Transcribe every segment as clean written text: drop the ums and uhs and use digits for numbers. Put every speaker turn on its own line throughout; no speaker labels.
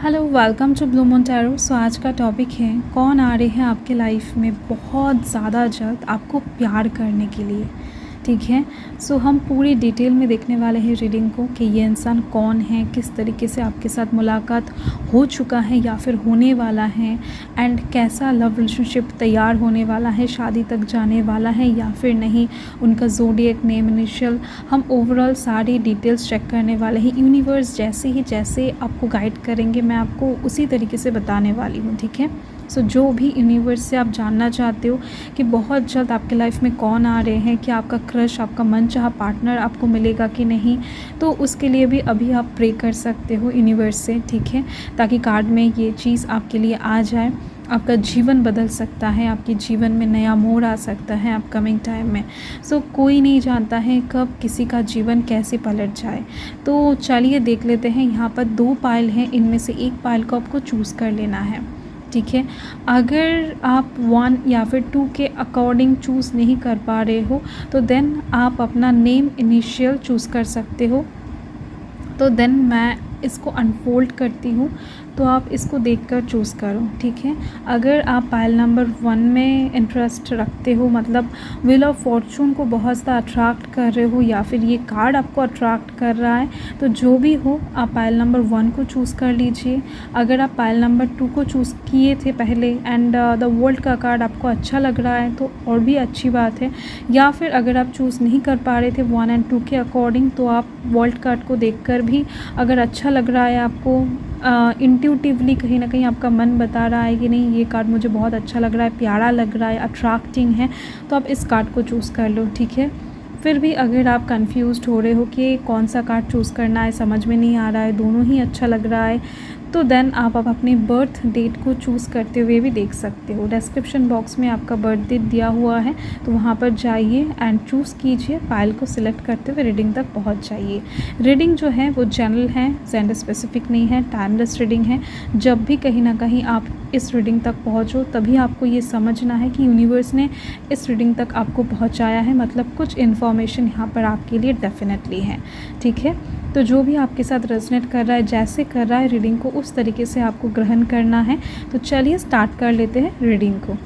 Hello, welcome to Blue Moon Tarot. So आज का topic है कौन आ रहे हैं आपके लाइफ में बहुत ज़्यादा जल्द आपको प्यार करने के लिए। ठीक है, सो हम पूरी डिटेल में देखने वाले हैं रीडिंग को कि ये इंसान कौन है, किस तरीके से आपके साथ मुलाकात हो चुका है या फिर होने वाला है, एंड कैसा लव रिलेशनशिप तैयार होने वाला है, शादी तक जाने वाला है या फिर नहीं, उनका ज़ोडिएक नेम, इनिशियल, हम ओवरऑल सारी डिटेल्स चेक करने वाले हैं। यूनिवर्स जैसे आपको गाइड करेंगे मैं आपको उसी तरीके से बताने वाली हूँ। ठीक है, सो जो भी यूनिवर्स से आप जानना चाहते हो कि बहुत जल्द आपके लाइफ में कौन आ रहे हैं, कि आपका क्रश, आपका मनचाहा पार्टनर आपको मिलेगा कि नहीं, तो उसके लिए भी अभी आप प्रे कर सकते हो यूनिवर्स से। ठीक है, ताकि कार्ड में ये चीज़ आपके लिए आ जाए। आपका जीवन बदल सकता है, आपके जीवन में नया मोड़ आ सकता है अपकमिंग टाइम में। सो कोई नहीं जानता है कब किसी का जीवन कैसे पलट जाए। तो चलिए देख लेते हैं। यहाँ पर 2 पाइल हैं, इनमें से एक पाइल को आपको चूज़ कर लेना है। ठीक है, अगर आप 1 या फिर 2 के अकॉर्डिंग चूज़ नहीं कर पा रहे हो तो देन आप अपना नेम, इनिशियल चूज़ कर सकते हो। तो देन मैं इसको अनफोल्ड करती हूँ, तो आप इसको देखकर चूज़ करो। ठीक है, अगर आप पाइल नंबर 1 में इंटरेस्ट रखते हो, मतलब व्हील ऑफ फॉर्चून को बहुत ज़्यादा अट्रैक्ट कर रहे हो या फिर ये कार्ड आपको अट्रैक्ट कर रहा है, तो जो भी हो आप पाइल नंबर 1 को चूज़ कर लीजिए। अगर आप पाइल नंबर 2 को चूज़ किए थे पहले एंड द वर्ल्ड का कार्ड आपको अच्छा लग रहा है तो और भी अच्छी बात है। या फिर अगर आप चूज़ नहीं कर पा रहे थे 1 एंड 2 के अकॉर्डिंग, तो आप वर्ल्ड कार्ड को देखकर भी अगर अच्छा लग रहा है आपको, इंट्यूटिवली कहीं ना कहीं आपका मन बता रहा है कि नहीं ये कार्ड मुझे बहुत अच्छा लग रहा है, प्यारा लग रहा है, अट्रैक्टिंग है, तो आप इस कार्ड को चूज़ कर लो। ठीक है, फिर भी अगर आप कंफ्यूज्ड हो रहे हो कि कौन सा कार्ड चूज़ करना है, समझ में नहीं आ रहा है, दोनों ही अच्छा लग रहा है, तो देन आप अपने बर्थ डेट को चूज़ करते हुए भी देख सकते हो। डिस्क्रिप्शन बॉक्स में आपका बर्थ डेट दिया हुआ है, तो वहाँ पर जाइए एंड चूज़ कीजिए, फाइल को सिलेक्ट करते हुए रीडिंग तक पहुँच जाइए। रीडिंग जो है वो जनरल है, जेंडर स्पेसिफिक नहीं है, टाइमलेस रीडिंग है। जब भी कहीं ना कहीं आप इस रीडिंग तक पहुँचो तभी आपको ये समझना है कि यूनिवर्स ने इस रीडिंग तक आपको पहुँचाया है, मतलब कुछ इन्फॉर्मेशन यहाँ पर आपके लिए डेफिनेटली है। ठीक है, तो जो भी आपके साथ रेजोनेट कर रहा है, जैसे कर रहा है रीडिंग को, उस तरीके से आपको ग्रहण करना है। तो चलिए स्टार्ट कर लेते हैं रीडिंग को।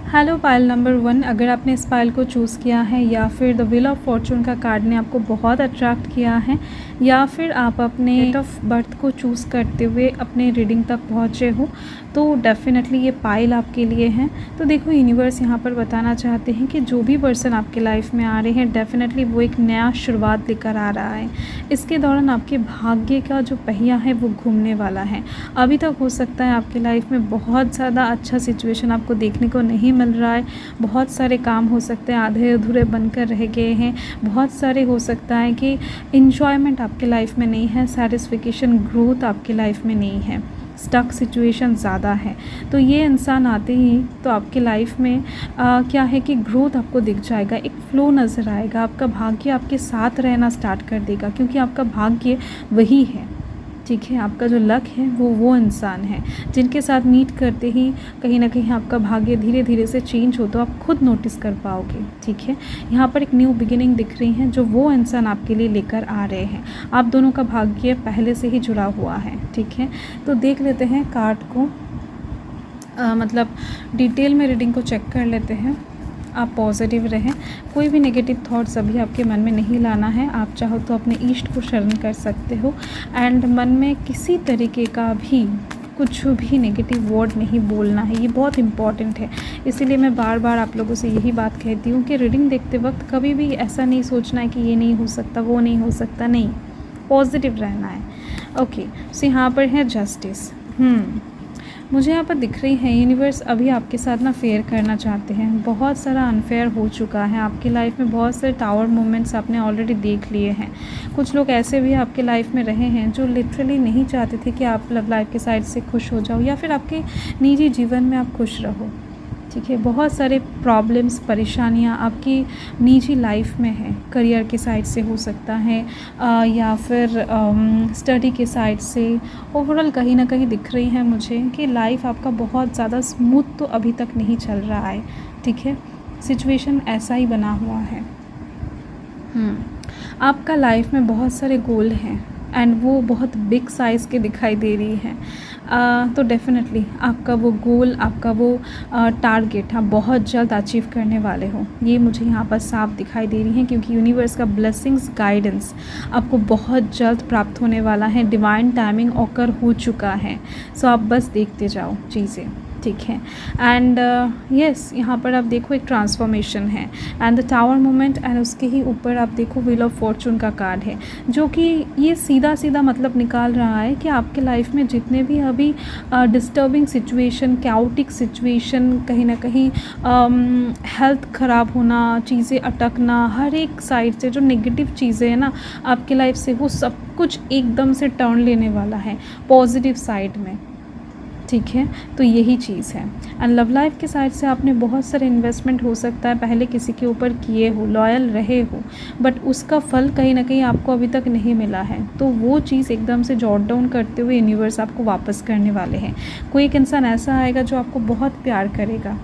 हेलो पाइल नंबर 1, अगर आपने इस पाइल को चूज़ किया है या फिर द व्हील ऑफ फॉर्चून का कार्ड ने आपको बहुत अट्रैक्ट किया है, या फिर आप अपने डेट ऑफ बर्थ को चूज़ करते हुए अपने रीडिंग तक पहुँचे हो, तो डेफिनेटली ये पाइल आपके लिए है। तो देखो, यूनिवर्स यहाँ पर बताना चाहते हैं कि जो भी पर्सन आपके लाइफ में आ रहे हैं, डेफिनेटली वो एक नया शुरुआत लेकर आ रहा है। इसके दौरान आपके भाग्य का जो पहिया है वो घूमने वाला है। अभी तक हो सकता है आपके लाइफ में बहुत ज़्यादा अच्छा सिचुएशन आपको देखने को नहीं मिल रहा है, बहुत सारे काम हो सकते हैं आधे अधूरे बनकर रह गए हैं, बहुत सारे हो सकता है कि इन्जॉयमेंट आपके लाइफ में नहीं है, सेटिस्फिकेशन, ग्रोथ आपके लाइफ में नहीं है, स्टक सिचुएशन ज़्यादा है। तो ये इंसान आते ही तो आपके लाइफ में क्या है कि ग्रोथ आपको दिख जाएगा, एक फ़्लो नज़र आएगा, आपका भाग्य आपके साथ रहना स्टार्ट कर देगा, क्योंकि आपका भाग्य वही है। ठीक है, आपका जो लक है वो इंसान है जिनके साथ मीट करते ही कहीं ना कहीं आपका भाग्य धीरे धीरे से चेंज हो, तो आप खुद नोटिस कर पाओगे। ठीक है, यहाँ पर एक न्यू बिगिनिंग दिख रही है जो वो इंसान आपके लिए लेकर आ रहे हैं। आप दोनों का भाग्य पहले से ही जुड़ा हुआ है। ठीक है, तो देख लेते हैं कार्ड को, मतलब डिटेल में रीडिंग को चेक कर लेते हैं। आप पॉजिटिव रहें, कोई भी नेगेटिव थॉट्स अभी आपके मन में नहीं लाना है। आप चाहो तो अपने इष्ट को शरण कर सकते हो एंड मन में किसी तरीके का भी कुछ भी नेगेटिव वर्ड नहीं बोलना है, ये बहुत इंपॉर्टेंट है। इसीलिए मैं बार बार आप लोगों से यही बात कहती हूँ कि रीडिंग देखते वक्त कभी भी ऐसा नहीं सोचना है कि ये नहीं हो सकता, वो नहीं हो सकता, नहीं, पॉजिटिव रहना है। ओके, सो यहाँ पर है जस्टिस। मुझे यहाँ पर दिख रही है यूनिवर्स अभी आपके साथ ना फेयर करना चाहते हैं। बहुत सारा अनफेयर हो चुका है आपकी लाइफ में, बहुत सारे टावर मोमेंट्स आपने ऑलरेडी देख लिए हैं। कुछ लोग ऐसे भी आपके लाइफ में रहे हैं जो लिटरली नहीं चाहते थे कि आप लव लाइफ के साइड से खुश हो जाओ या फिर आपके निजी जीवन में आप खुश रहो। ठीक है, बहुत सारे प्रॉब्लम्स, परेशानियाँ आपकी निजी लाइफ में हैं, करियर के साइड से हो सकता है या फिर स्टडी के साइड से। ओवरऑल कहीं ना कहीं दिख रही है मुझे कि लाइफ आपका बहुत ज़्यादा स्मूथ तो अभी तक नहीं चल रहा है। ठीक है, सिचुएशन ऐसा ही बना हुआ है। आपका लाइफ में बहुत सारे गोल हैं, एंड वो बहुत बिग साइज़ के दिखाई दे रही है। तो डेफ़िनेटली आपका वो गोल, आपका वो टारगेट आप बहुत जल्द अचीव करने वाले हो, ये मुझे यहाँ पर साफ दिखाई दे रही है, क्योंकि यूनिवर्स का ब्लेसिंग्स, गाइडेंस आपको बहुत जल्द प्राप्त होने वाला है। डिवाइन टाइमिंग ऑकर हो चुका है। सो आप बस देखते जाओ चीज़ें, ठीक है। एंड यस, यहाँ पर आप देखो एक ट्रांसफॉर्मेशन है and the tower moment, and उसके ही ऊपर आप देखो व्हील ऑफ फॉर्चून का कार्ड है, जो कि ये सीधा सीधा मतलब निकाल रहा है कि आपके लाइफ में जितने भी अभी डिस्टर्बिंग सिचुएशन, कैओटिक सिचुएशन, कहीं ना कहीं हेल्थ ख़राब होना, चीज़ें अटकना, हर एक साइड से जो नेगेटिव चीज़ें हैं ना आपके लाइफ से, वो सब कुछ एकदम से टर्न लेने वाला है पॉजिटिव साइड में, ठीक है। तो यही चीज़ है। एंड लव लाइफ के साइड से आपने बहुत सारे इन्वेस्टमेंट हो सकता है पहले किसी के ऊपर किए हो, लॉयल रहे हो, बट उसका फल कहीं ना कहीं आपको अभी तक नहीं मिला है। तो वो चीज़ एकदम से जॉट डाउन करते हुए यूनिवर्स आपको वापस करने वाले हैं। कोई एक इंसान ऐसा आएगा जो आपको बहुत प्यार करेगा,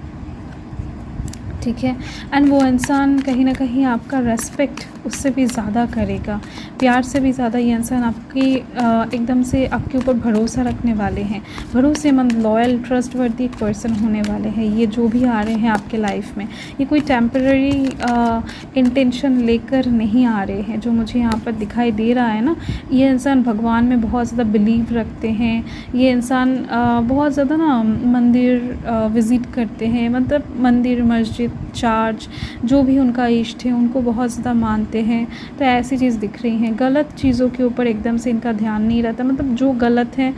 ठीक है। एंड वो इंसान कहीं ना कहीं आपका रेस्पेक्ट उससे भी ज़्यादा करेगा, प्यार से भी ज़्यादा ये इंसान आपकी एकदम से आपके ऊपर भरोसा रखने वाले हैं। भरोसेमंद, लॉयल, ट्रस्टवर्दी एक पर्सन होने वाले हैं ये जो भी आ रहे हैं आपके लाइफ में। ये कोई टेम्पररी इंटेंशन लेकर नहीं आ रहे हैं, जो मुझे यहाँ पर दिखाई दे रहा है ना। ये इंसान भगवान में बहुत ज़्यादा बिलीव रखते हैं, ये इंसान बहुत ज़्यादा ना मंदिर विज़िट करते हैं, मतलब मंदिर, मस्जिद, चर्च, जो भी उनका इष्ट है उनको बहुत ज़्यादा मानते हैं। तो ऐसी चीज़ दिख रही है। गलत चीज़ों के ऊपर एकदम से इनका ध्यान नहीं रहता, मतलब जो गलत है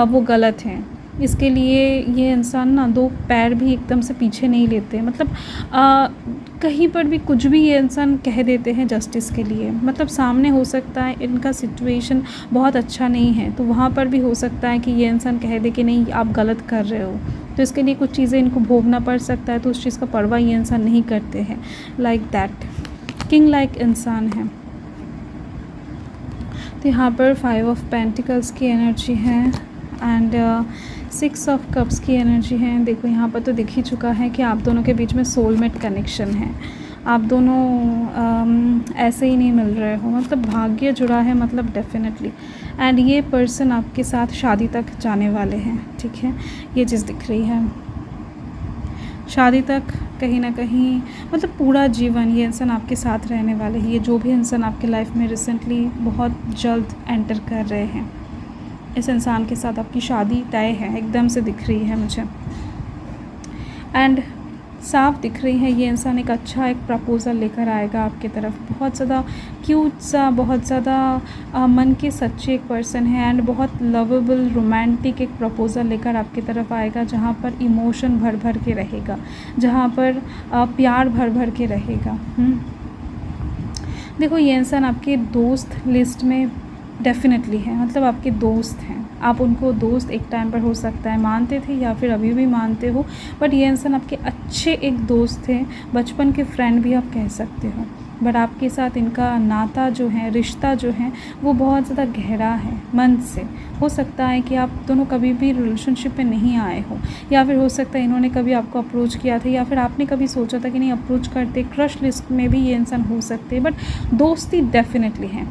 वो गलत है। इसके लिए ये इंसान ना दो पैर भी एकदम से पीछे नहीं लेते, मतलब कहीं पर भी कुछ भी ये इंसान कह देते हैं जस्टिस के लिए। मतलब सामने हो सकता है इनका सिचुएशन बहुत अच्छा नहीं है, तो वहाँ पर भी हो सकता है कि ये इंसान कह दे कि नहीं आप गलत कर रहे हो, तो इसके लिए कुछ चीज़ें इनको भोगना पड़ सकता है। तो उस चीज़ का परवाह ये इंसान नहीं करते हैं। लाइक दैट किंग लाइक इंसान है। तो यहाँ पर 5 ऑफ पेंटिकल्स की एनर्जी है एंड 6 ऑफ कप्स की एनर्जी है। देखो यहाँ पर तो दिख ही चुका है कि आप दोनों के बीच में सोलमेट कनेक्शन है। आप दोनों ऐसे ही नहीं मिल रहे हो, मतलब भाग्य जुड़ा है, मतलब डेफिनेटली। एंड ये पर्सन आपके साथ शादी तक जाने वाले हैं, ठीक है। ये चीज़ दिख रही है, शादी तक कहीं ना कहीं, मतलब पूरा जीवन ये इंसान आपके साथ रहने वाले हैं। ये जो भी इंसान आपके लाइफ में रिसेंटली बहुत जल्द एंटर कर रहे हैं, इस इंसान के साथ आपकी शादी तय है, एकदम से दिख रही है मुझे। एंड साफ दिख रही है ये इंसान एक अच्छा एक प्रपोज़ल लेकर आएगा आपकी तरफ। बहुत ज़्यादा क्यूट सा, बहुत ज़्यादा मन के सच्चे एक पर्सन है एंड बहुत लवेबल, रोमांटिक एक प्रपोज़ल लेकर आपकी तरफ आएगा, जहाँ पर इमोशन भर भर के रहेगा, जहाँ पर प्यार भर भर के रहेगा। देखो ये इंसान आपके दोस्त लिस्ट में डेफिनेटली है, मतलब आपके दोस्त हैं। आप उनको दोस्त एक टाइम पर हो सकता है मानते थे या फिर अभी भी मानते हो, बट ये इंसान आपके अच्छे एक दोस्त थे, बचपन के फ्रेंड भी आप कह सकते हो। बट आपके साथ इनका नाता जो है, रिश्ता जो है, वो बहुत ज़्यादा गहरा है मन से। हो सकता है कि आप दोनों कभी भी रिलेशनशिप में नहीं आए हो, या फिर हो सकता है इन्होंने कभी आपको अप्रोच किया था, या फिर आपने कभी सोचा था कि नहीं अप्रोच करते। क्रश लिस्ट में भी ये इंसान हो सकते हैं, बट दोस्ती डेफिनेटली है।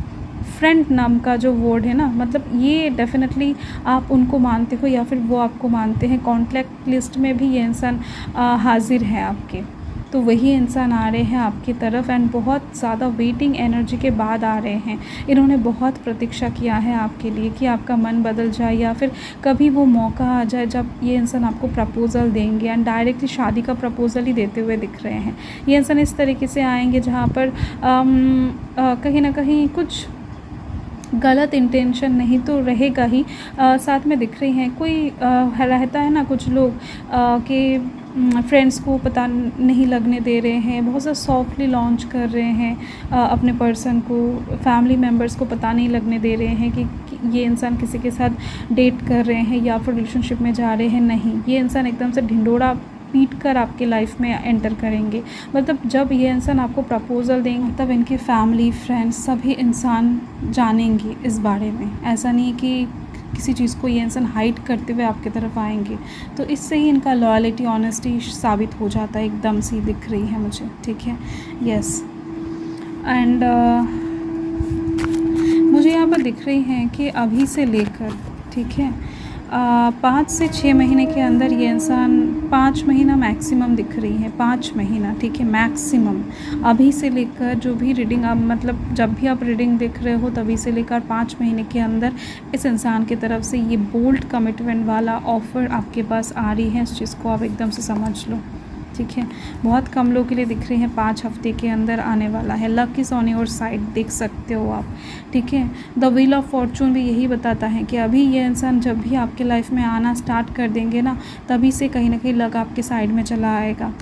फ्रेंड नाम का जो वर्ड है ना, मतलब ये डेफिनेटली आप उनको मानते हो या फिर वो आपको मानते हैं। कॉन्टैक्ट लिस्ट में भी ये इंसान हाजिर है आपके, तो वही इंसान आ रहे हैं आपकी तरफ एंड बहुत ज़्यादा वेटिंग एनर्जी के बाद आ रहे हैं। इन्होंने बहुत प्रतीक्षा किया है आपके लिए कि आपका मन बदल जाए, या फिर कभी वो मौका आ जाए जब ये इंसान आपको प्रपोज़ल देंगे, एंड डायरेक्टली शादी का प्रपोज़ल ही देते हुए दिख रहे हैं। ये इंसान इस तरीके से आएंगे जहाँ पर कहीं ना कहीं कुछ गलत इंटेंशन नहीं तो रहेगा ही, साथ में दिख रही हैं। कोई रहता है ना कुछ लोग कि फ्रेंड्स को पता नहीं लगने दे रहे हैं, बहुत ज़्यादा सॉफ्टली लॉन्च कर रहे हैं अपने पर्सन को, फैमिली मेम्बर्स को पता नहीं लगने दे रहे हैं कि ये इंसान किसी के साथ डेट कर रहे हैं या फिर रिलेशनशिप में जा रहे हैं। नहीं, ये इंसान एकदम से ढिंढोरा पीट कर आपके लाइफ में एंटर करेंगे। मतलब जब ये इंसान आपको प्रपोज़ल देंगे तब इनके फैमिली, फ्रेंड्स, सभी इंसान जानेंगे इस बारे में। ऐसा नहीं कि किसी चीज़ को ये इंसान हाइड करते हुए आपकी तरफ आएंगे। तो इससे ही इनका लॉयल्टी, ऑनेस्टी साबित हो जाता है, एकदम सी दिख रही है मुझे, ठीक है। यस, एंड मुझे यहाँ यहाँ पर दिख रही हैं कि अभी से लेकर, ठीक है, 5 से 6 महीने के अंदर ये इंसान, 5 महीना मैक्सिमम दिख रही है, 5 महीना, ठीक है, मैक्सिमम। अभी से लेकर जो भी रीडिंग आप, मतलब जब भी आप रीडिंग देख रहे हो तभी से लेकर 5 महीने के अंदर इस इंसान की तरफ से ये बोल्ड कमिटमेंट वाला ऑफ़र आपके पास आ रही है। इस चीज़ को आप एकदम से समझ लो, ठीक है। बहुत कम लोगों के लिए दिख रही है, 5 हफ्ते के अंदर आने वाला है। Luck is on your side, देख सकते हो आप, ठीक है। द व्हील ऑफ फॉर्चून भी यही बताता है कि अभी ये इंसान जब भी आपके लाइफ में आना स्टार्ट कर देंगे ना, तभी से कहीं ना कहीं लक आपके साइड में चला आएगा।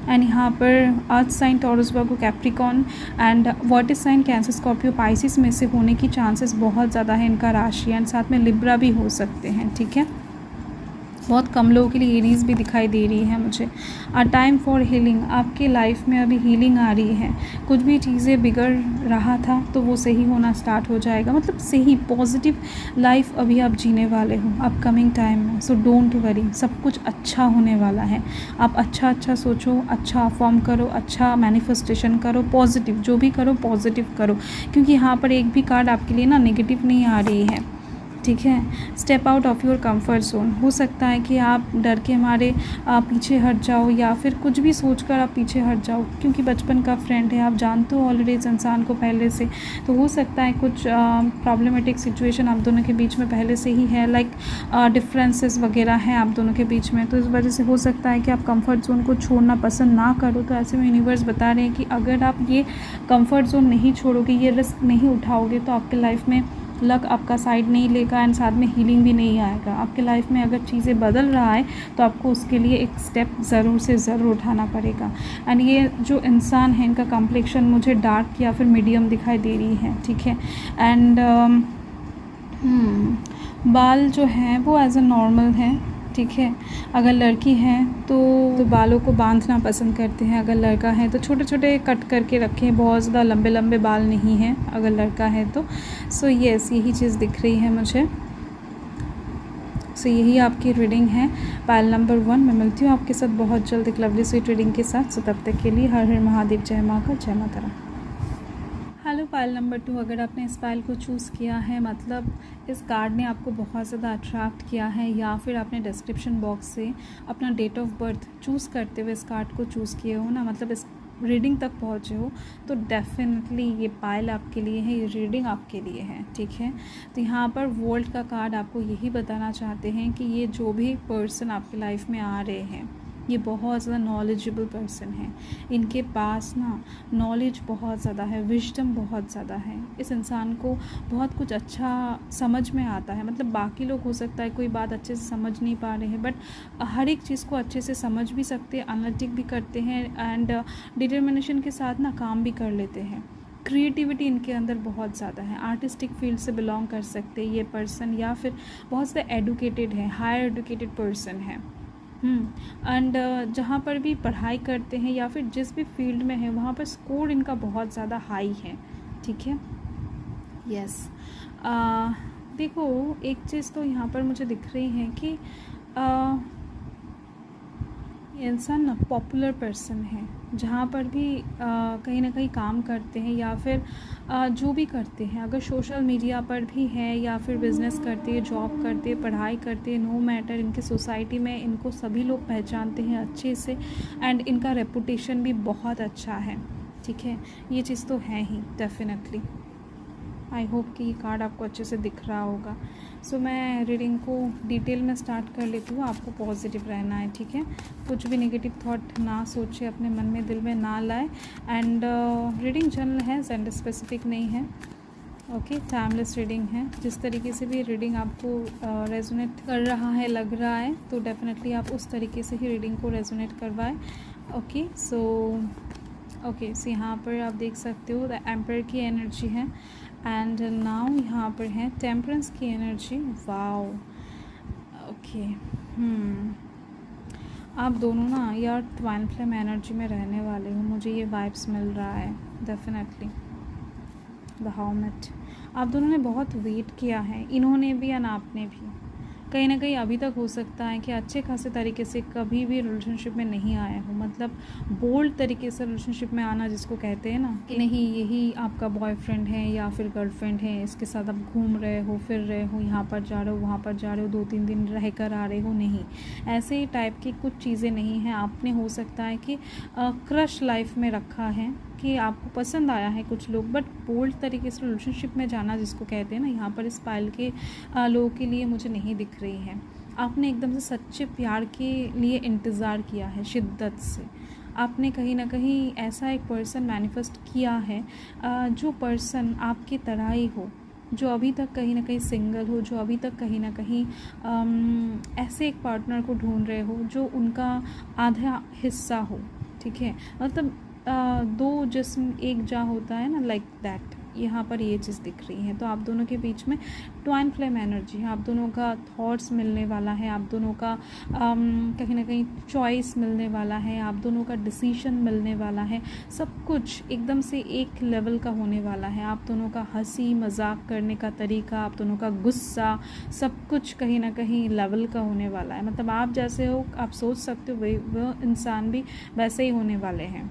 एंड यहाँ पर earth sign Taurus Virgo Capricorn and water sign Cancer Scorpio Pisces में से होने की चांसेस बहुत ज़्यादा है इनका राशि, एंड साथ में लिब्रा भी हो सकते हैं, ठीक है। बहुत कम लोगों के लिए एरीज भी दिखाई दे रही है मुझे। अ टाइम फॉर हीलिंग, आपके लाइफ में अभी हीलिंग आ रही है। कुछ भी चीज़ें बिगड़ रहा था तो वो सही होना स्टार्ट हो जाएगा, मतलब सही पॉजिटिव लाइफ अभी आप जीने वाले हो अपकमिंग टाइम में। सो डोंट वरी, सब कुछ अच्छा होने वाला है। आप अच्छा सोचो, अच्छा अफॉर्म करो, अच्छा मैनिफेस्टेशन करो, पॉजिटिव जो भी करो पॉजिटिव करो, क्योंकि यहाँ पर एक भी कार्ड आपके लिए ना नेगेटिव नहीं आ रही है, ठीक है। Step out of your comfort zone, हो सकता है कि आप डर के मारे पीछे हट जाओ, या फिर कुछ भी सोचकर आप पीछे हट जाओ, क्योंकि बचपन का फ्रेंड है, आप जानते हो ऑलरेडी इस इंसान को पहले से, तो हो सकता है कुछ प्रॉब्लमेटिक सिचुएशन आप दोनों के बीच में पहले से ही है, लाइक डिफरेंसेस वगैरह हैं आप दोनों के बीच में, तो इस वजह से हो सकता है कि आप कंफर्ट जोन को छोड़ना पसंद ना करो। तो ऐसे में यूनिवर्स बता रहे हैं कि अगर आप ये कंफर्ट जोन नहीं छोड़ोगे, ये रिस्क नहीं उठाओगे, तो आपके लाइफ में लक आपका साइड नहीं लेगा, एंड साथ में हीलिंग भी नहीं आएगा आपके लाइफ में। अगर चीज़ें बदल रहा है तो आपको उसके लिए एक स्टेप ज़रूर से ज़रूर उठाना पड़ेगा। एंड ये जो इंसान है इनका कम्प्लेक्शन मुझे डार्क या फिर मीडियम दिखाई दे रही है, ठीक है। एंड बाल जो हैं वो एज अ नॉर्मल है, ठीक है। अगर लड़की है तो बालों को बांधना पसंद करते हैं, अगर लड़का है तो छोटे छोटे कट करके रखें, बहुत ज़्यादा लंबे लंबे बाल नहीं हैं अगर लड़का है तो। सो यस, यही चीज़ दिख रही है मुझे। सो यही आपकी रीडिंग है पायल नंबर 1। मैं मिलती हूँ आपके साथ बहुत जल्द एक लवली स्वीट रीडिंग के साथ। सो तब तक के लिए हर हर महादेव, जय माँ का, जय Mata Rani. Hello pile number 2, अगर आपने इस पायल को चूज़ किया है, मतलब इस कार्ड ने आपको बहुत ज़्यादा अट्रैक्ट किया है, या फिर आपने डिस्क्रिप्शन बॉक्स से अपना डेट ऑफ बर्थ चूज़ करते हुए इस कार्ड को चूज़ किए हो ना, मतलब इस रीडिंग तक पहुँचे हो, तो डेफिनेटली ये पायल आपके लिए है, ये रीडिंग आपके लिए है, ठीक है। तो यहाँ पर वर्ल्ड का कार्ड आपको यही बताना चाहते हैं कि ये जो भी पर्सन आपकी लाइफ में आ रहे हैं, ये बहुत ज़्यादा नॉलेजेबल पर्सन है। इनके पास ना नॉलेज बहुत ज़्यादा है, विजडम बहुत ज़्यादा है। इस इंसान को बहुत कुछ अच्छा समझ में आता है, मतलब बाकी लोग हो सकता है कोई बात अच्छे से समझ नहीं पा रहे हैं, बट हर एक चीज़ को अच्छे से समझ भी सकते हैं, एनालिटिक भी करते हैं, एंड डिटर्मिनेशन के साथ ना काम भी कर लेते हैं। क्रिएटिविटी इनके अंदर बहुत ज़्यादा है। आर्टिस्टिक फील्ड से बिलोंग कर सकते हैं ये पर्सन, या फिर बहुत ज़्यादा एडुकेटेड है, हायर एडुकेटेड पर्सन है। एंड जहाँ पर भी पढ़ाई करते हैं या फिर जिस भी फील्ड में है, वहाँ पर स्कोर इनका बहुत ज़्यादा हाई है, ठीक है। यस, देखो एक चीज़ तो यहाँ पर मुझे दिख रही है कि इंसान ना पॉपुलर पर्सन है, जहाँ पर भी कहीं ना कहीं काम करते हैं, या फिर जो भी करते हैं, अगर सोशल मीडिया पर भी है, या फिर बिज़नेस करते हैं, जॉब करते हैं, पढ़ाई करते हैं, नो मैटर, इनके सोसाइटी में इनको सभी लोग पहचानते हैं अच्छे से, एंड इनका रेपुटेशन भी बहुत अच्छा है, ठीक है। ये चीज़ तो है ही डेफिनेटली। आई होप कि ये कार्ड आपको अच्छे से दिख रहा होगा। सो मैं रीडिंग को डिटेल में स्टार्ट कर लेती हूँ। आपको पॉजिटिव रहना है, ठीक है। कुछ भी नेगेटिव थॉट ना सोचे, अपने मन में दिल में ना लाए। एंड रीडिंग जनरल है, जेंडर स्पेसिफिक नहीं है, ओके। टाइमलेस रीडिंग है। जिस तरीके से भी रीडिंग आपको रेजोनेट कर रहा है, लग रहा है, तो डेफिनेटली आप उस तरीके से ही रीडिंग को रेजोनेट करवाएं, ओके। सो यहाँ पर आप देख सकते हो द एम्पायर की एनर्जी है, एंड नाउ यहाँ पर है टेम्परेंस की एनर्जी। Wow, okay. आप दोनों ना यार ट्वाइन फ्लेम एनर्जी में रहने वाले हो, मुझे ये वाइब्स मिल रहा है डेफिनेटली। द हर्मिट, आप दोनों ने बहुत वेट किया है, इन्होंने भी और आपने भी, कहीं ना कहीं अभी तक हो सकता है कि अच्छे खासे तरीके से कभी भी रिलेशनशिप में नहीं आए हो, मतलब बोल्ड तरीके से रिलेशनशिप में आना जिसको कहते हैं ना, कि नहीं यही आपका बॉयफ्रेंड है या फिर गर्लफ्रेंड है, इसके साथ आप घूम रहे हो, फिर रहे हो, यहाँ पर जा रहे हो, वहाँ पर जा रहे हो, 2-3 दिन रह कर आ रहे हो, नहीं, ऐसे ही टाइप की कुछ चीज़ें नहीं हैं। आपने हो सकता है कि क्रश लाइफ में रखा है, कि आपको पसंद आया है कुछ लोग, बट बोल्ड तरीके से रिलेशनशिप में जाना जिसको कहते हैं ना, यहाँ पर इस पायल के लोगों के लिए मुझे नहीं दिख रही है। आपने एकदम से सच्चे प्यार के लिए इंतज़ार किया है शिद्दत से। आपने कहीं ना कहीं ऐसा एक पर्सन मैनिफेस्ट किया है, जो पर्सन आपकी तरह ही हो, जो अभी तक कहीं ना कहीं सिंगल हो, जो अभी तक कहीं ना कहीं ऐसे एक पार्टनर को ढूंढ रहे हो जो उनका आधा हिस्सा हो। ठीक है, मतलब दो जिस्म एक जा होता है ना, लाइक दैट। यहाँ पर ये चीज़ दिख रही है। तो आप दोनों के बीच में ट्वाइन फ्लेम एनर्जी है, आप दोनों का थॉट्स मिलने वाला है, आप दोनों का कहीं ना कहीं चॉइस मिलने वाला है, आप दोनों का डिसीजन मिलने वाला है, सब कुछ एकदम से एक लेवल का होने वाला है। आप दोनों का हंसी मजाक करने का तरीका, आप दोनों का गुस्सा, सब कुछ कहीं ना कहीं लेवल का होने वाला है। मतलब आप जैसे हो, आप सोच सकते हो, वह इंसान भी वैसे ही होने वाले हैं।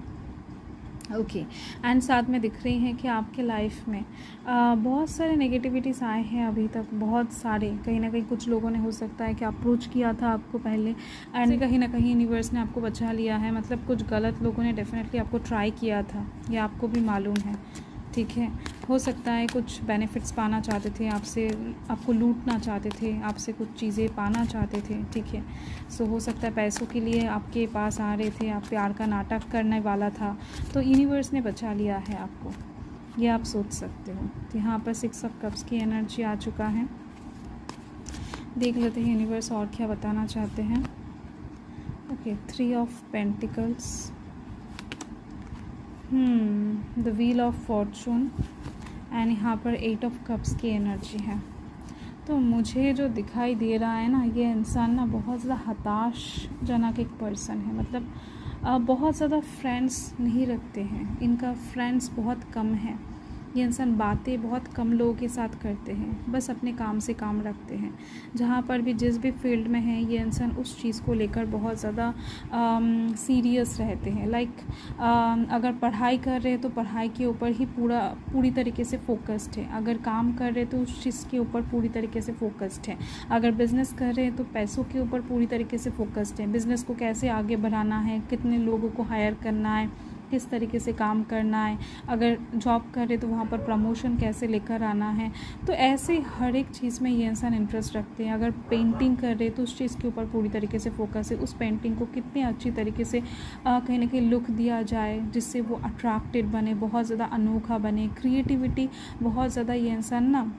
ओके, एंड साथ में दिख रही हैं कि आपके लाइफ में बहुत सारे नेगेटिविटीज़ आए हैं अभी तक, बहुत सारे। कहीं ना कहीं कुछ लोगों ने हो सकता है कि अप्रोच किया था आपको पहले, एंड कहीं ना कहीं यूनिवर्स ने आपको बचा लिया है। मतलब कुछ गलत लोगों ने डेफिनेटली आपको ट्राई किया था, ये आपको भी मालूम है। ठीक है, हो सकता है कुछ बेनिफिट्स पाना चाहते थे आपसे, आपको लूटना चाहते थे, आपसे कुछ चीज़ें पाना चाहते थे। ठीक है, सो हो सकता है पैसों के लिए आपके पास आ रहे थे, आप प्यार का नाटक करने वाला था, तो यूनिवर्स ने बचा लिया है आपको, ये आप सोच सकते हो। तो यहाँ पर 6 ऑफ कप्स की एनर्जी आ चुका है। देख लेते हैं यूनिवर्स और क्या बताना चाहते हैं। Okay, 3 of pentacles, the wheel of Fortune, and यहाँ पर 8 ऑफ कप्स की एनर्जी है। तो मुझे जो दिखाई दे रहा है ना, ये इंसान ना बहुत ज़्यादा हताशजनक एक पर्सन है। मतलब बहुत ज़्यादा फ्रेंड्स नहीं रखते हैं, इनका फ्रेंड्स बहुत कम है। ये इंसान बातें बहुत कम लोगों के साथ करते हैं, बस अपने काम से काम रखते हैं। जहाँ पर भी जिस भी फील्ड में है, ये इंसान उस चीज़ को लेकर बहुत ज़्यादा सीरियस रहते हैं। लाइक अगर पढ़ाई कर रहे हैं तो पढ़ाई के ऊपर ही पूरी तरीके से फोकस्ड है। अगर काम कर रहे हैं तो उस चीज़ के ऊपर पूरी तरीके से फोकस्ड है। अगर बिज़नेस कर रहे हैं तो पैसों के ऊपर पूरी तरीके से फोकस्ड है। बिज़नेस को कैसे आगे बढ़ाना है, कितने लोगों को हायर करना है, किस तरीके से काम करना है। अगर जॉब कर रहे तो वहाँ पर प्रमोशन कैसे लेकर आना है। तो ऐसे हर एक चीज़ में ये इंसान इंटरेस्ट रखते हैं। अगर पेंटिंग कर रहे तो उस चीज़ के ऊपर पूरी तरीके से फोकस है। उस पेंटिंग को कितने अच्छी तरीके से कहीं ना कहीं लुक दिया जाए जिससे वो अट्रैक्टेड बने, बहुत ज़्यादा अनोखा बने। क्रिएटिविटी बहुत ज़्यादा ये इंसान ना,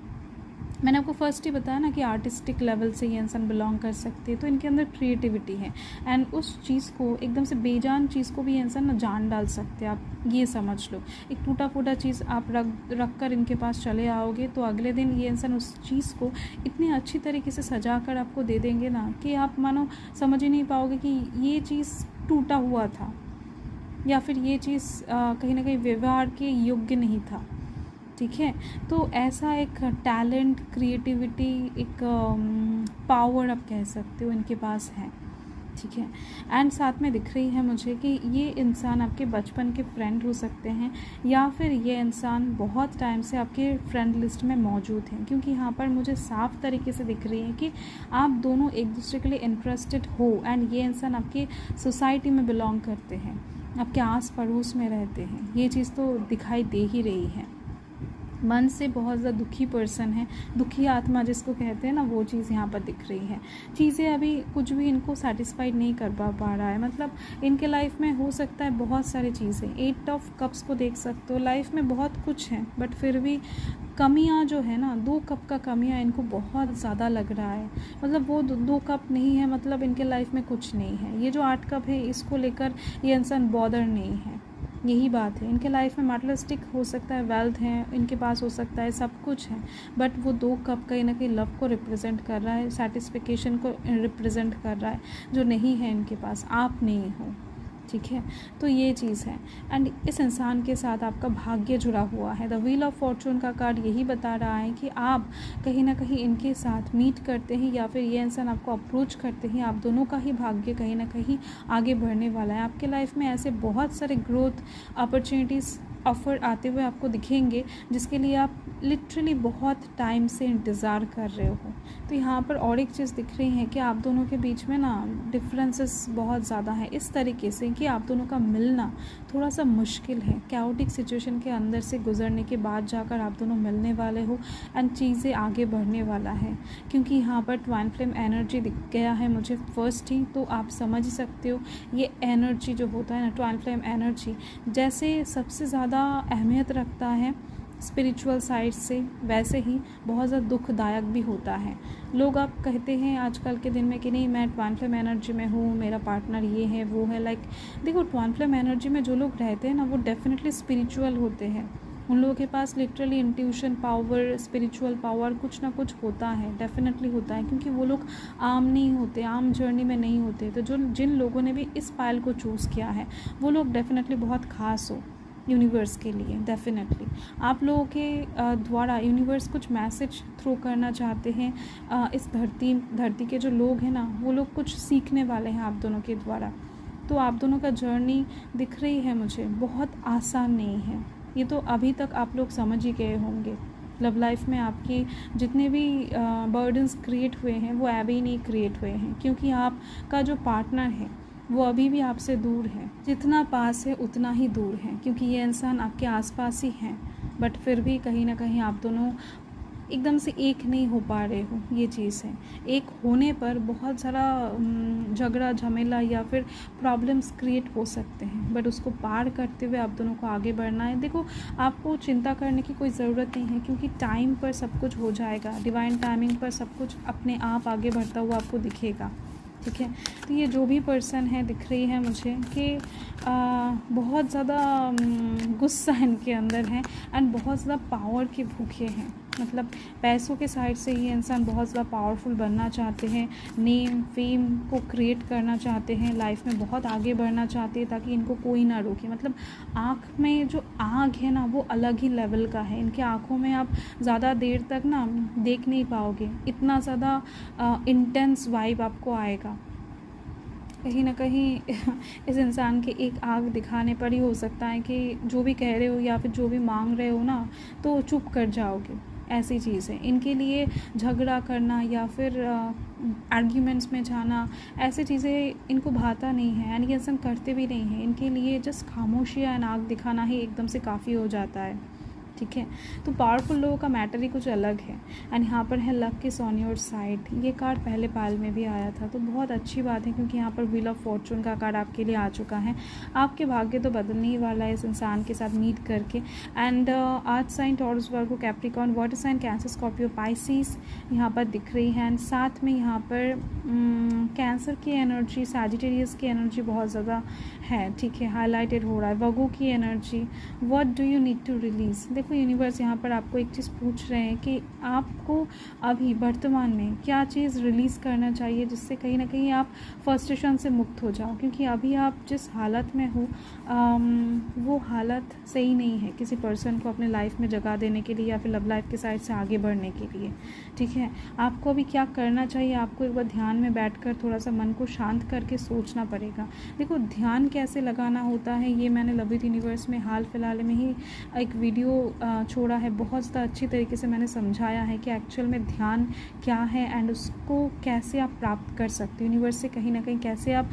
मैंने आपको फर्स्ट ही बताया ना कि आर्टिस्टिक लेवल से ये इंसान बिलोंग कर सकते हैं, तो इनके अंदर क्रिएटिविटी है। एंड उस चीज़ को एकदम से बेजान चीज़ को भी ये इंसान ना जान डाल सकते हैं। आप ये समझ लो, एक टूटा फूटा चीज़ आप रख कर इनके पास चले आओगे तो अगले दिन ये इंसान उस चीज़ को इतनी अच्छी तरीके से सजा कर आपको दे देंगे ना कि आप मानो समझ ही नहीं पाओगे कि ये चीज़ टूटा हुआ था या फिर ये चीज़ कहीं ना कहीं व्यवहार के योग्य नहीं था। ठीक है, तो ऐसा एक टैलेंट, क्रिएटिविटी, एक पावर आप कह सकते हो इनके पास है। ठीक है, एंड साथ में दिख रही है मुझे कि ये इंसान आपके बचपन के फ्रेंड हो सकते हैं या फिर ये इंसान बहुत टाइम से आपके फ्रेंड लिस्ट में मौजूद हैं, क्योंकि यहाँ पर मुझे साफ तरीके से दिख रही है कि आप दोनों एक दूसरे के लिए इंटरेस्टेड हो। एंड ये इंसान आपकी सोसाइटी में बिलोंग करते हैं, आपके आस पड़ोस में रहते हैं, ये चीज़ तो दिखाई दे ही रही है। मन से बहुत ज़्यादा दुखी पर्सन है, दुखी आत्मा जिसको कहते हैं ना, वो चीज़ यहाँ पर दिख रही है। चीज़ें अभी कुछ भी इनको सेटिस्फाइड नहीं कर पा रहा है। मतलब इनके लाइफ में हो सकता है बहुत सारी चीज़ें, 8 ऑफ कप्स को देख सकते हो, लाइफ में बहुत कुछ है बट फिर भी कमियां जो है ना, 2 कप का कमियां इनको बहुत ज़्यादा लग रहा है। मतलब वो 2 कप नहीं है, मतलब इनके लाइफ में कुछ नहीं है। ये जो 8 कप है इसको लेकर ये इंसान बॉदर नहीं है, यही बात है। इनके लाइफ में मटेरियलिस्टिक हो सकता है, वेल्थ है इनके पास, हो सकता है सब कुछ है, बट वो 2 कप कहीं ना कहीं लव को रिप्रेजेंट कर रहा है, सेटिस्फिकेशन को रिप्रेजेंट कर रहा है, जो नहीं है इनके पास। आप नहीं हो, ठीक है। तो ये चीज़ है एंड इस इंसान के साथ आपका भाग्य जुड़ा हुआ है। द व्हील ऑफ फॉर्चून का कार्ड यही बता रहा है कि आप कहीं ना कहीं इनके साथ मीट करते हैं या फिर ये इंसान आपको अप्रोच करते हैं, आप दोनों का ही भाग्य कहीं ना कहीं आगे बढ़ने वाला है। आपके लाइफ में ऐसे बहुत सारे ग्रोथ अपॉर्चुनिटीज़ ऑफ़र आते हुए आपको दिखेंगे जिसके लिए आप लिटरली बहुत टाइम से इंतज़ार कर रहे हो। तो यहाँ पर और एक चीज़ दिख रही है कि आप दोनों के बीच में ना डिफरेंसेस बहुत ज़्यादा है, इस तरीके से कि आप दोनों का मिलना थोड़ा सा मुश्किल है। कैओटिक सिचुएशन के अंदर से गुजरने के बाद जाकर आप दोनों मिलने वाले हो एंड चीज़ें आगे बढ़ने वाला है, क्योंकि यहाँ पर ट्वाइन फ्लेम एनर्जी दिख गया है मुझे फर्स्ट ही। तो आप समझ ही सकते हो ये एनर्जी जो होता है ना, ट्वाइन फ्लेम एनर्जी जैसे सबसे ज़्यादा अहमियत रखता है स्पिरिचुअल साइड से, वैसे ही बहुत ज़्यादा दुखदायक भी होता है। लोग आप कहते हैं आजकल के दिन में कि नहीं मैं ट्वाइन फ्लेम एनर्जी में हूँ, मेरा पार्टनर ये है वो है। लाइक देखो, ट्वाइन फ्लेम एनर्जी में जो लोग रहते हैं ना वो डेफिनेटली स्पिरिचुअल होते हैं। उन लोगों के पास literally intuition power, spiritual power कुछ ना कुछ होता है, डेफिनेटली होता है, क्योंकि वो लोग आम नहीं होते, आम जर्नी में नहीं होते। तो जिन लोगों ने भी इस पायल को चूज़ किया है वो लोग डेफिनेटली बहुत ख़ास हो यूनिवर्स के लिए। डेफिनेटली आप लोगों के द्वारा यूनिवर्स कुछ मैसेज थ्रू करना चाहते हैं। इस धरती के जो लोग हैं ना वो लोग कुछ सीखने वाले हैं आप दोनों के द्वारा। तो आप दोनों का जर्नी दिख रही है मुझे बहुत आसान नहीं है। ये तो अभी तक आप लोग समझ ही गए होंगे। लव लाइफ में आपकी जितने भी बर्डन्स क्रिएट हुए हैं वो अभी नहीं क्रिएट हुए हैं, क्योंकि आपका जो पार्टनर है वो अभी भी आपसे दूर है। जितना पास है उतना ही दूर है, क्योंकि ये इंसान आपके आसपास ही है, बट फिर भी कहीं ना कहीं आप दोनों एकदम से एक नहीं हो पा रहे हो। ये चीज़ है, एक होने पर बहुत सारा झगड़ा झमेला या फिर प्रॉब्लम्स क्रिएट हो सकते हैं, बट उसको पार करते हुए आप दोनों को आगे बढ़ना है। देखो, आपको चिंता करने की कोई ज़रूरत नहीं है, क्योंकि टाइम पर सब कुछ हो जाएगा। डिवाइन टाइमिंग पर सब कुछ अपने आप आगे बढ़ता हुआ आपको दिखेगा, ठीक है। तो ये जो भी पर्सन है दिख रही है मुझे कि बहुत ज़्यादा गुस्सा इनके अंदर है एंड बहुत ज़्यादा पावर के भूखे हैं। मतलब पैसों के साइड से ये इंसान बहुत ज़्यादा पावरफुल बनना चाहते हैं, नेम फेम को क्रिएट करना चाहते हैं, लाइफ में बहुत आगे बढ़ना चाहते हैं ताकि इनको कोई ना रोके। मतलब आँख में जो आग है ना वो अलग ही लेवल का है। इनके आँखों में आप ज़्यादा देर तक ना देख नहीं पाओगे, इतना ज़्यादा इंटेंस वाइब आपको आएगा। कहीं ना कहीं इस इंसान के एक आग दिखाने पर ही हो सकता है कि जो भी कह रहे हो या फिर जो भी मांग रहे हो ना तो चुप कर जाओगे। ऐसी चीज़ है इनके लिए। झगड़ा करना या फिर आर्ग्यूमेंट्स में जाना, ऐसी चीज़ें इनको भाता नहीं है एंड ये इंसान करते भी नहीं है। इनके लिए जस्ट खामोशी एंड आग दिखाना ही एकदम से काफ़ी हो जाता है, ठीक है। तो पावरफुल लोगों का मैटर ही कुछ अलग है एंड यहाँ पर है luck is on your side. ये कार्ड पहले पायल में भी आया था, तो बहुत अच्छी बात है, क्योंकि यहाँ पर व्हील ऑफ फॉर्चून का कार्ड आपके लिए आ चुका है। आपके भाग्य तो बदलने ही वाला है इस इंसान के साथ मीट करके। And earth sign, Taurus, Virgo, Capricorn, water sign, Cancer, Scorpio, Pisces यहाँ पर दिख रही है। एंड साथ में यहाँ पर कैंसर की एनर्जी, सैजिटेरियस की एनर्जी बहुत ज़्यादा है, ठीक है, हाईलाइटेड हो रहा है। वर्गो की energy, what do you need to release. देखो, यूनिवर्स यहाँ पर आपको एक चीज़ पूछ रहे हैं कि आपको अभी वर्तमान में क्या चीज़ रिलीज़ करना चाहिए जिससे कहीं ना कहीं आप फ्रस्ट्रेशन से मुक्त हो जाओ, क्योंकि अभी आप जिस हालत में हो वो हालत सही नहीं है किसी पर्सन को अपने लाइफ में जगह देने के लिए या फिर लव लाइफ के साइड से आगे बढ़ने के लिए, ठीक है। आपको अभी क्या करना चाहिए, आपको एक बार ध्यान में बैठकर थोड़ा सा मन को शांत करके सोचना पड़ेगा। देखो, ध्यान कैसे लगाना होता है ये मैंने लव विद यूनिवर्स में हाल फिलहाल में ही एक वीडियो छोड़ा है। बहुत ज़्यादा अच्छी तरीके से मैंने समझाया है कि एक्चुअल में ध्यान क्या है एंड उसको कैसे आप प्राप्त कर सकते हो, यूनिवर्स से कहीं ना कहीं कैसे आप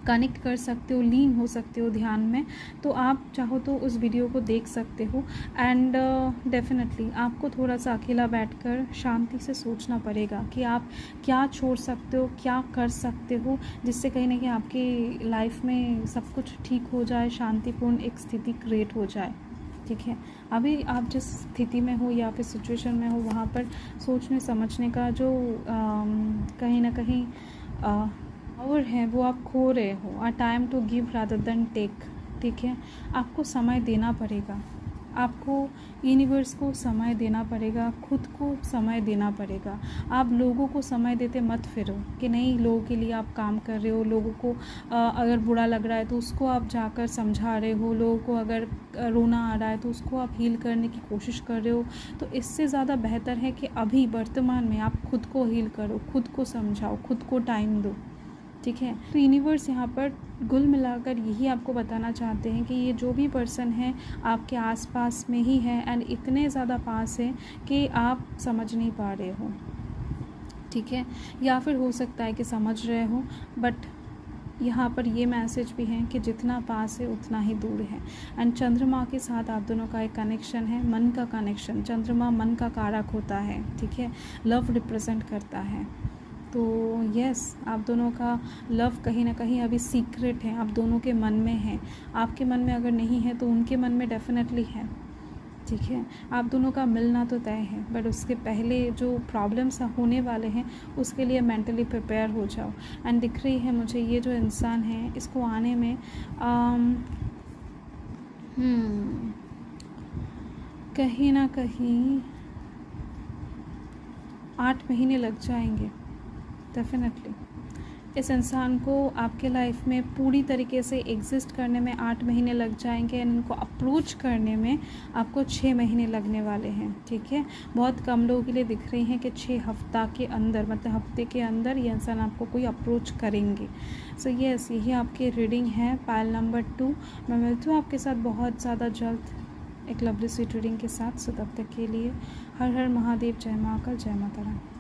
कनेक्ट कर सकते हो, लीन हो सकते हो ध्यान में। तो आप चाहो तो उस वीडियो को देख सकते हो एंड डेफिनेटली आपको थोड़ा सा अकेला बैठकर शांति से सोचना पड़ेगा कि आप क्या छोड़ सकते हो, क्या कर सकते हो जिससे कहीं ना कहीं आपकी लाइफ में सब कुछ ठीक हो जाए, शांतिपूर्ण एक स्थिति क्रिएट हो जाए, ठीक है। अभी आप जिस स्थिति में हो या फिर सिचुएशन में हो वहाँ पर सोचने समझने का जो कहीं ना कहीं पावर है वो आप खो रहे हो। A time to give rather than take, ठीक है। आपको समय देना पड़ेगा, आपको यूनिवर्स को समय देना पड़ेगा, खुद को समय देना पड़ेगा। आप लोगों को समय देते मत फिरो कि नहीं लोगों के लिए आप काम कर रहे हो, लोगों को अगर बुरा लग रहा है तो उसको आप जाकर समझा रहे हो, लोगों को अगर रोना आ रहा है तो उसको आप हील करने की कोशिश कर रहे हो। तो इससे ज़्यादा बेहतर है कि अभी वर्तमान में आप खुद को हील करो, खुद को समझाओ, खुद को टाइम दो, ठीक है। तो यूनिवर्स यहाँ पर कुल मिलाकर यही आपको बताना चाहते हैं कि ये जो भी पर्सन है आपके आसपास में ही है एंड इतने ज़्यादा पास है कि आप समझ नहीं पा रहे हो, ठीक है। या फिर हो सकता है कि समझ रहे हो, बट यहाँ पर ये मैसेज भी है कि जितना पास है उतना ही दूर है। एंड चंद्रमा के साथ आप दोनों का एक कनेक्शन है, मन का कनेक्शन। चंद्रमा मन का कारक होता है, ठीक है, लव रिप्रेजेंट करता है। तो यस, आप दोनों का लव कहीं ना कहीं अभी सीक्रेट है, आप दोनों के मन में है। आपके मन में अगर नहीं है तो उनके मन में डेफिनेटली है, ठीक है। आप दोनों का मिलना तो तय है, बट उसके पहले जो प्रॉब्लम्स होने वाले हैं उसके लिए मेंटली प्रिपेयर हो जाओ। एंड दिख रही है मुझे ये जो इंसान है इसको आने में कहीं ना कहीं 8 महीने लग जाएंगे डेफिनेटली। इस इंसान को आपके लाइफ में पूरी तरीके से एग्जिस्ट करने में 8 महीने लग जाएंगे एंड इनको अप्रोच करने में आपको 6 महीने लगने वाले हैं, ठीक है। बहुत कम लोगों के लिए दिख रही हैं कि 6 हफ्ता के अंदर, मतलब हफ्ते के अंदर ये इंसान आपको कोई अप्रोच करेंगे। सो यस, यही आपकी रीडिंग है पायल नंबर 2। मैं मिलती हूँ आपके साथ बहुत ज़्यादा जल्द एक लवली स्वीट रीडिंग के साथ। सो तब तक के लिए हर हर महादेव, जय महाकाल, जय माता रानी।